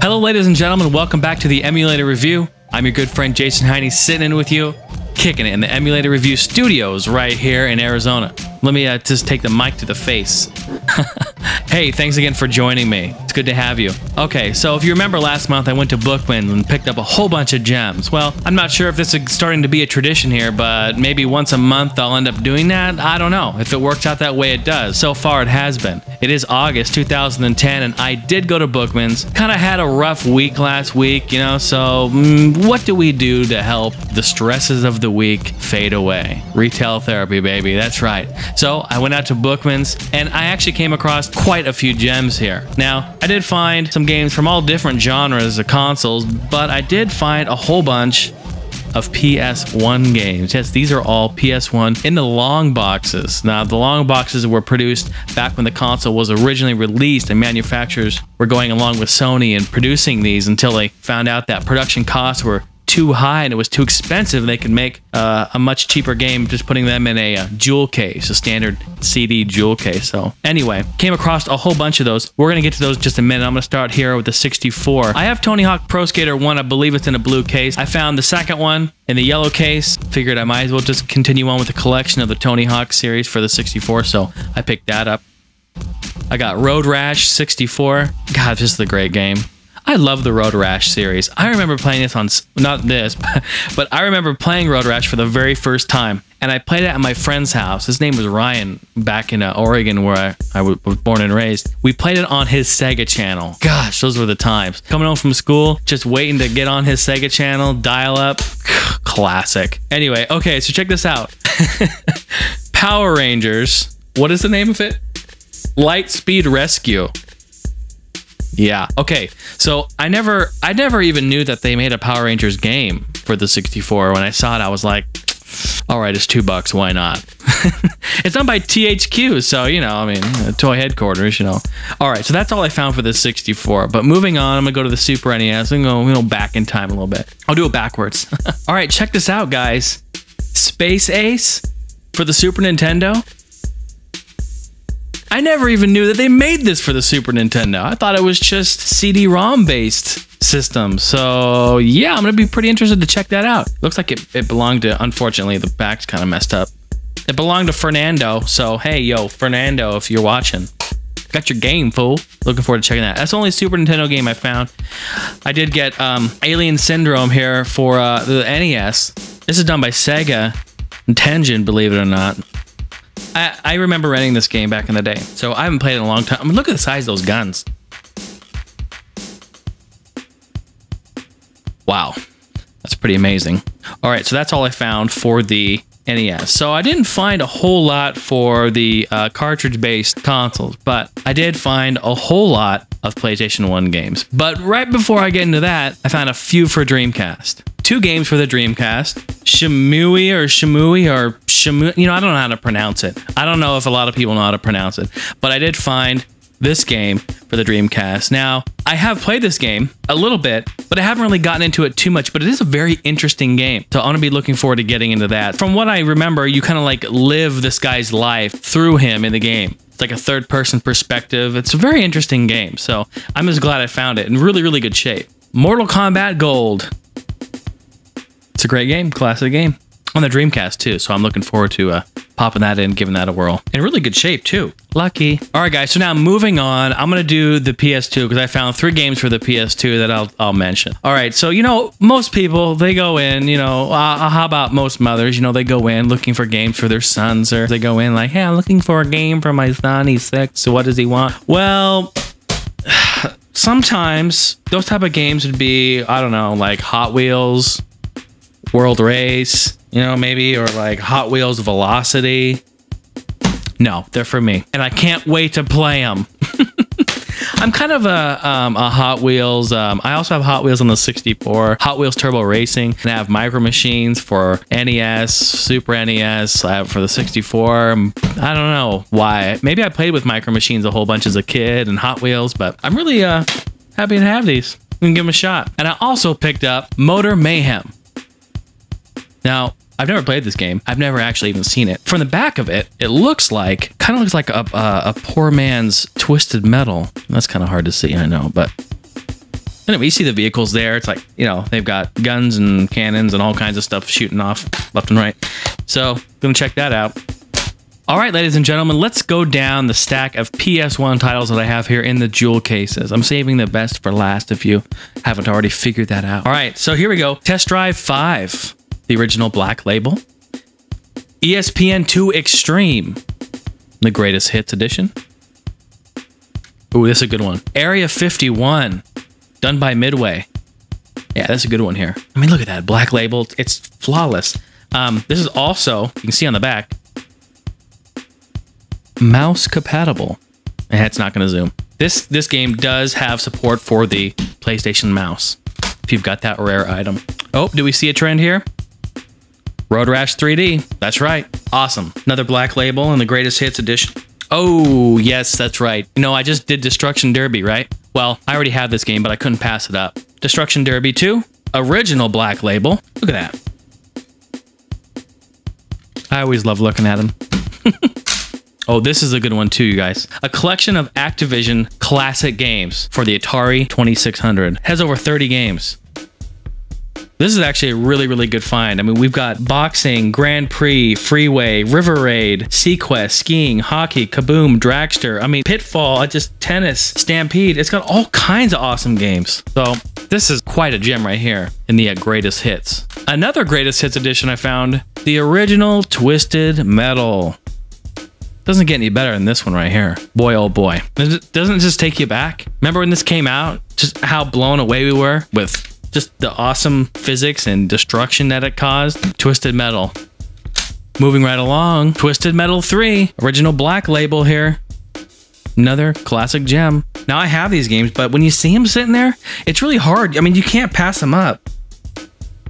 Hello, ladies and gentlemen. Welcome back to the Emulator Review. I'm your good friend Jason Heine, sitting in with you, kicking it in the Emulator Review studios right here in Arizona. Let me just take the mic to the face. Hey, thanks again for joining me. It's good to have you. Okay, so if you remember last month, I went to Bookman and picked up a whole bunch of gems. Well, I'm not sure if this is starting to be a tradition here, but maybe once a month I'll end up doing that. I don't know. If it works out that way, it does. So far, it has been. It is August 2010, and I did go to Bookman's. Kind of had a rough week last week, you know, so what do we do to help the stresses of the week fade away? Retail therapy, baby. That's right. So I went out to Bookman's, and I actually came across quite a few gems here. Now, I did find some games from all different genres of consoles, but I did find a whole bunch of PS1 games. Yes, these are all PS1 in the long boxes. Now, the long boxes were produced back when the console was originally released, and manufacturers were going along with Sony and producing these until they found out that production costs were too high and it was too expensive. They could make a much cheaper game just putting them in a jewel case, a standard CD jewel case. So anyway, came across a whole bunch of those. We're gonna get to those in just a minute. I'm gonna start here with the 64. I have Tony Hawk Pro Skater 1. I believe it's in a blue case. I found the second one in the yellow case. Figured I might as well just continue on with the collection of the Tony Hawk series for the 64, so I picked that up. I got Road Rash 64. God, this is a great game. I love the Road Rash series. I remember playing this on, not this, but I remember playing Road Rash for the very first time. And I played it at my friend's house. His name was Ryan, back in Oregon, where I was born and raised. We played it on his Sega channel. Gosh, those were the times. Coming home from school, just waiting to get on his Sega channel, dial up. Classic. Anyway, okay, so check this out. Power Rangers. What is the name of it? Light Speed Rescue. Yeah. Okay. So I never even knew that they made a Power Rangers game for the 64. When I saw it, I was like, all right, it's $2. Why not? It's done by THQ. So, you know, I mean, toy headquarters, you know. All right. So that's all I found for the 64. But moving on, I'm going to go to the Super NES and go back in time a little bit. I'll do it backwards. All right. Check this out, guys. Space Ace for the Super Nintendo. I never even knew that they made this for the Super Nintendo. I thought it was just CD-ROM based system. So yeah, I'm gonna be pretty interested to check that out. Looks like it belonged to, unfortunately, the back's kind of messed up. It belonged to Fernando. So hey, yo, Fernando, if you're watching, got your game, fool. Looking forward to checking that. That's the only Super Nintendo game I found. I did get Alien Syndrome here for the NES. This is done by Sega and Tengen, believe it or not. I remember renting this game back in the day, so I haven't played it in a long time. I mean, look at the size of those guns. Wow, that's pretty amazing. All right, so that's all I found for the NES. So I didn't find a whole lot for the cartridge-based consoles, but I did find a whole lot of PlayStation 1 games. But right before I get into that, I found a few for Dreamcast. 2 games for the Dreamcast. Shamui, you know, I don't know how to pronounce it. I don't know if a lot of people know how to pronounce it, but I did find this game for the Dreamcast. Now, I have played this game a little bit, but I haven't really gotten into it too much, but it is a very interesting game. So I'm going to be looking forward to getting into that. From what I remember, you kind of like live this guy's life through him in the game. It's like a third-person perspective. It's a very interesting game, so I'm just glad I found it in really, really good shape. Mortal Kombat Gold. It's a great game, classic game. On the Dreamcast, too, so I'm looking forward to popping that in, giving that a whirl. In really good shape, too. Lucky. All right, guys, so now moving on, I'm going to do the PS2, because I found 3 games for the PS2 that I'll mention. All right, so, you know, most people, they go in, you know, how about most mothers, you know, they go in looking for games for their sons, or they go in like, hey, I'm looking for a game for my son, he's 6, so what does he want? Well, sometimes those type of games would be, I don't know, like Hot Wheels, World Race, you know, maybe, or like Hot Wheels Velocity. No, they're for me, and I can't wait to play them. I'm kind of a Hot Wheels. I also have Hot Wheels on the 64, Hot Wheels Turbo Racing, and I have Micro Machines for NES, Super NES. I have for the 64. I don't know why. Maybe I played with Micro Machines a whole bunch as a kid and Hot Wheels, but I'm really happy to have these. We can give them a shot. And I also picked up Motor Mayhem. Now, I've never played this game. I've never actually even seen it. From the back of it, it looks like, kind of looks like a poor man's Twisted Metal. That's kind of hard to see, I know, but Anyway, you see the vehicles there. It's like, you know, they've got guns and cannons and all kinds of stuff shooting off left and right. So, gonna check that out. All right, ladies and gentlemen, let's go down the stack of PS1 titles that I have here in the jewel cases. I'm saving the best for last if you haven't already figured that out. All right, so here we go. Test Drive 5, the original Black Label. ESPN2 Extreme, the Greatest Hits edition. Ooh, this is a good one. Area 51, done by Midway. Yeah, that's a good one here. I mean, look at that. Black Label, it's flawless. This is also, you can see on the back, mouse compatible. It's not going to zoom. This game does have support for the PlayStation mouse, if you've got that rare item. Oh, do we see a trend here? Road Rash 3D. That's right. Awesome. Another Black Label and the Greatest Hits edition. Oh, yes, that's right. You know, I just did Destruction Derby, right? Well, I already have this game, but I couldn't pass it up. Destruction Derby 2, original Black Label. Look at that. I always love looking at them. Oh, this is a good one too, you guys. A collection of Activision classic games for the Atari 2600. Has over 30 games. This is actually a really, really good find. I mean, we've got boxing, Grand Prix, Freeway, River Raid, Sequest, skiing, hockey, Kaboom, Dragster. I mean, Pitfall, just tennis, Stampede. It's got all kinds of awesome games. So this is quite a gem right here in the Greatest Hits. Another Greatest Hits edition I found, the original Twisted Metal. Doesn't get any better than this one right here. Boy, oh boy. Doesn't it just take you back? Remember when this came out? Just how blown away we were with just the awesome physics and destruction that it caused. Twisted Metal. Moving right along. Twisted Metal 3. Original Black Label here. Another classic gem. Now I have these games, but when you see them sitting there, it's really hard. I mean, you can't pass them up.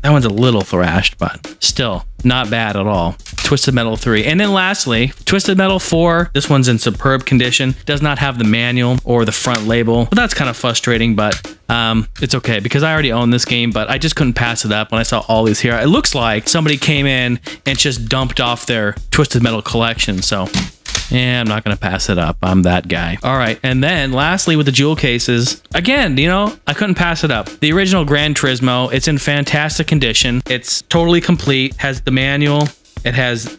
That one's a little thrashed, but still not bad at all. Twisted Metal 3. And then lastly, Twisted Metal 4. This one's in superb condition. Does not have the manual or the front label. Well, that's kind of frustrating, but it's okay because I already own this game, but I just couldn't pass it up when I saw all these here. It looks like somebody came in and just dumped off their Twisted Metal collection. So yeah, I'm not going to pass it up. I'm that guy. All right. And then lastly, with the jewel cases, again, you know, I couldn't pass it up. The original Gran Turismo, it's in fantastic condition. It's totally complete, has the manual. It has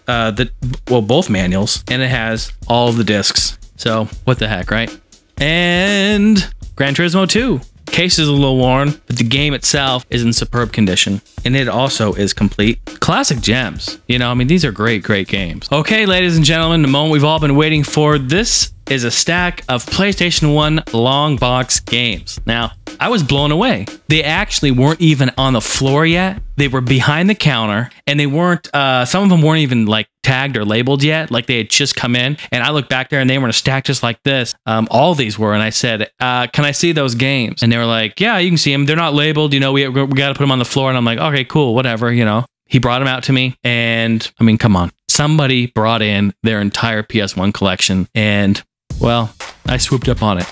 both manuals, and it has all of the discs. So what the heck, right? And Gran Turismo 2. Case is a little worn, but the game itself is in superb condition, and it also is complete. Classic gems. You know, I mean, these are great, great games. Okay, ladies and gentlemen, the moment we've all been waiting for. This is a stack of PlayStation 1 long box games. Now, I was blown away. They actually weren't even on the floor yet. They were behind the counter, and they weren't, some of them weren't even like tagged or labeled yet, like they had just come in. And I looked back there and they were in a stack just like this. All these were, and I said, can I see those games? And they were like, yeah, you can see them. They're not labeled, you know, we got to put them on the floor. And I'm like, okay, cool, whatever, you know. He brought them out to me, and I mean, come on. Somebody brought in their entire PS1 collection, and well, I swooped up on it.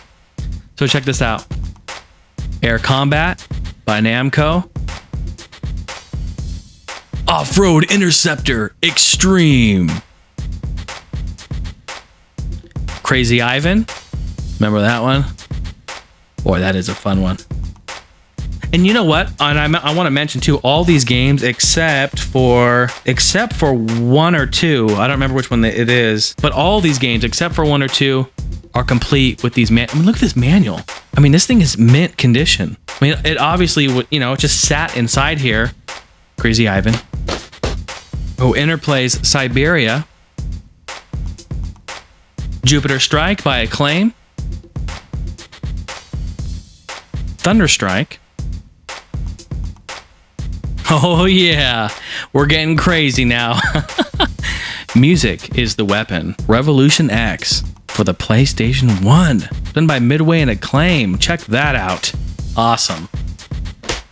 So check this out. Air Combat by Namco. Off-Road Interceptor Extreme. Crazy Ivan. Remember that one? Boy, that is a fun one. And you know what? And I want to mention too, all these games except for one or two. I don't remember which one it is, but all these games except for one or two are complete with these I mean, look at this manual. I mean, this thing is mint condition. I mean, it obviously would, you know, it just sat inside here. Crazy Ivan. Oh, Interplay's Siberia. Jupiter Strike by Acclaim. Thunderstrike. Oh yeah, we're getting crazy now. Music is the Weapon. Revolution X for the PlayStation 1. Done by Midway and Acclaim. Check that out. Awesome.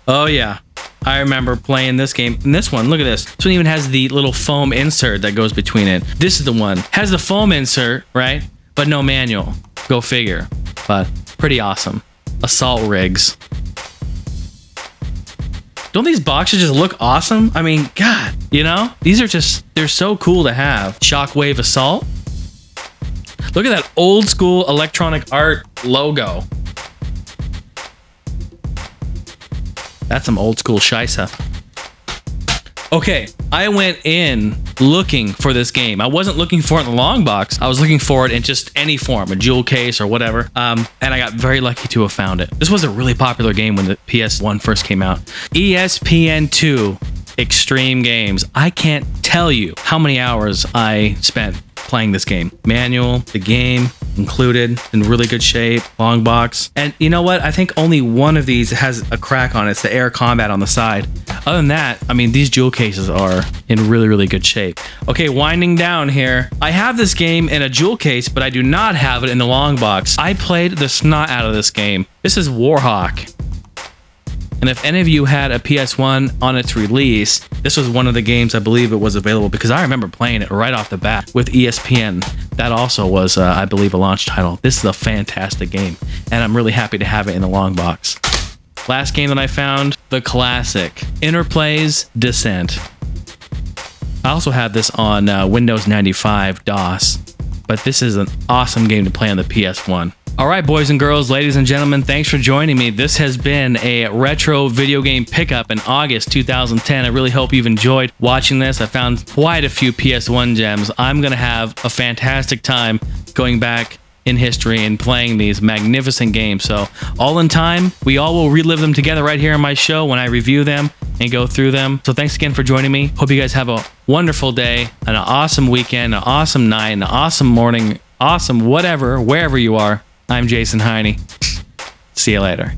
Oh yeah, I remember playing this game. And this one, look at this. This one even has the little foam insert that goes between it. This is the one. Has the foam insert, right? But no manual. Go figure. But pretty awesome. Assault rigs. Don't these boxes just look awesome? I mean, God, you know? These are just, they're so cool to have. Shockwave Assault. Look at that old school Electronic Art logo. That's some old school shisa. Okay, I went in looking for this game. I wasn't looking for it in the long box. I was looking for it in just any form, a jewel case or whatever. And I got very lucky to have found it. This was a really popular game when the PS1 first came out. ESPN2 Extreme Games. I can't tell you how many hours I spent playing this game. Manual, the game included, in really good shape, long box. And you know what? I think only one of these has a crack on it. It's the air combat on the side. Other than that, I mean, these jewel cases are in really, really good shape. Okay, winding down here. I have this game in a jewel case, but I do not have it in the long box. I played the snot out of this game. This is Warhawk. And if any of you had a PS1 on its release, this was one of the games I believe it was available, because I remember playing it right off the bat with ESPN. That also was, I believe, a launch title. This is a fantastic game, and I'm really happy to have it in the long box. Last game that I found, the classic Interplay's Descent. I also have this on Windows 95 DOS, but this is an awesome game to play on the PS1. All right, boys and girls, ladies and gentlemen, thanks for joining me. This has been a retro video game pickup in August 2010. I really hope you've enjoyed watching this. I found quite a few PS1 gems. I'm going to have a fantastic time going back in history and playing these magnificent games. So all in time, we all will relive them together right here on my show when I review them and go through them. So thanks again for joining me. Hope you guys have a wonderful day, an awesome weekend, an awesome night, an awesome morning, awesome whatever, wherever you are. I'm Jason Heine. See you later.